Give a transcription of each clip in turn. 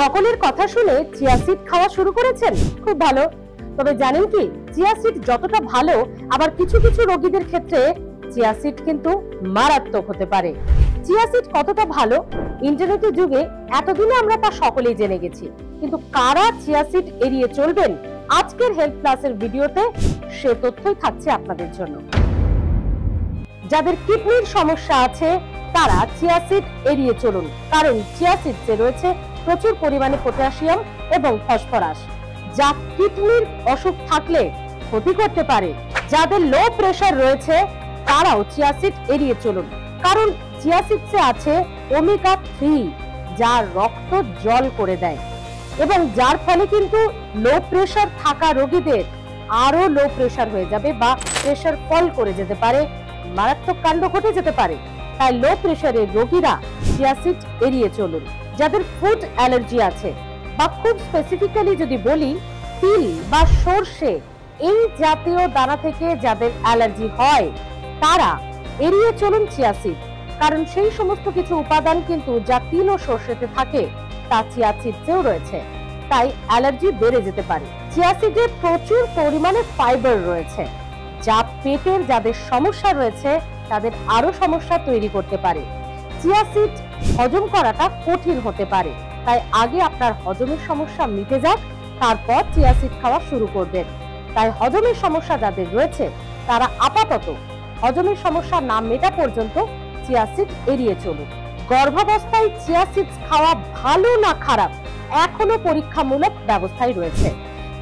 সকলের কথা শুনে চিয়া সিড খাওয়া শুরু করেছেন, খুব ভালো। তবে জানেন কি, চিয়া সিড যতটা ভালো, আবার কিছু কিছু রোগীদের ক্ষেত্রে চিয়া সিড কিন্তু মারাত্মক হতে পারে। চিয়া সিড কতটা ভালো ইন্টারনেটের যুগে এতদিনে আমরা তা সকলেই জেনে গেছি, কিন্তু কারা চিয়া সিড এড়িয়ে চলবেন আজকের হেলথ প্লাসের ভিডিওতে সে তথ্যই থাকছে আপনাদের জন্য। যাদের কিডনির সমস্যা আছে তারা চিয়া সিড এড়িয়ে চলুন, কারণ চিয়া সিডে রয়েছে প্রচুর পরিমাণে পটাশিয়াম এবং ফসফরাস, যা কিডনির অসুখ থাকলে ক্ষতি করতে পারে। যাদের লো প্রেসার রয়েছে তারাও চিয়া সিড এড়িয়ে চলুন, কারণ চিয়া সিডে আছে ওমেগা 3, যা রক্ত জল করে দেয় এবং যার ফলে কিন্তু লো প্রেসার থাকা রোগীদের আরো লো প্রেসার হয়ে যাবে বা প্রেসার ফল করে যেতে পারে, মারাত্মক কাণ্ড ঘটে যেতে পারে। তাই লো প্রেসারের রোগীরা চিয়া সিড এড়িয়ে চলুন। যাদের ফুড অ্যালার্জি আছে বা খুব স্পেসিফিক্যালি যদি বলি তিল বা সরষে এই জাতীয় দানা থেকে যাদের অ্যালার্জি হয় তারা এড়িয়ে চলুন চিয়া সিড, কারণ সেই সমস্ত কিছু উপাদান কিন্তু যা তিল ও সরষেতে থাকে তা চিয়া সিডেও রয়েছে, তাই অ্যালার্জি বেড়ে যেতে পারে। চিয়া সিডে প্রচুর পরিমাণে ফাইবার রয়েছে, যা পেটের যাদের সমস্যা রয়েছে তাদের আরো সমস্যা তৈরি করতে পারে। চিয়া সিড হজম করাটা কঠিন হতে পারে, তাই আগে আপনার হজমের সমস্যা মিটে যাক, তারপর চিয়া সিড খাওয়া শুরু করবেন। তাই হজমের সমস্যা যাদের রয়েছে তারা আপাতত হজমের সমস্যা না মেটা পর্যন্ত চিয়া সিড এড়িয়ে চলুন। গর্ভাবস্থায় চিয়া সিড খাওয়া ভালো না খারাপ এখনো পরীক্ষামূলক ব্যবস্থায় রয়েছে,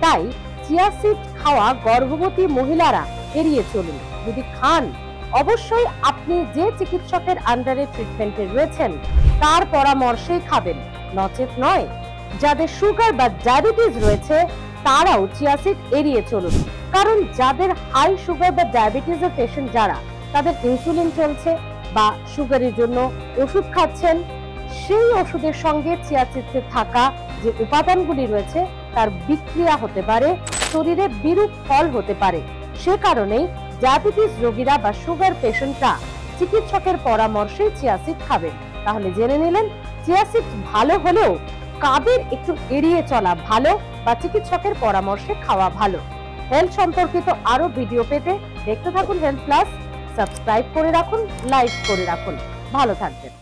তাই চিয়া সিড খাওয়া গর্ভবতী মহিলারা এড়িয়ে চলুন। যদি খান অবশ্যই আপনি যে চিকিৎসকের আন্ডারে ট্রিটমেন্টে রয়েছেন তার পরামর্শেই খাবেন, নচেত নয়। যাদের সুগার বা ডায়াবেটিস রয়েছে তারাও চিয়া সিড এড়িয়ে চলুন, কারণ যাদের হাই সুগার বা ডায়াবেটিসের পেশেন্ট যারা, তাদের ইনসুলিন চলছে বা সুগারের জন্য ওষুধ খাচ্ছেন, সেই ওষুধের সঙ্গে চিয়া সিডে থাকা যে উপাদানগুলি রয়েছে তার বিক্রিয়া হতে পারে, শরীরে বিরূপ ফল হতে পারে। সে কারণেই ডায়াবেটিস রোগীরা বা সুগার পেশেন্টরা চিকিৎসকের পরামর্শে চিয়া সিড খাবেন। তাহলে জেনে নিলেন চিয়া সিড ভালো হলেও কাদের একটু এড়িয়ে চলা ভালো বা চিকিৎসকের পরামর্শে খাওয়া ভালো। হেলথ সম্পর্কিত আরো ভিডিও পেতে দেখতে থাকুন হেলথ প্লাস, সাবস্ক্রাইব করে রাখুন, লাইক করে রাখুন। ভালো থাকবেন।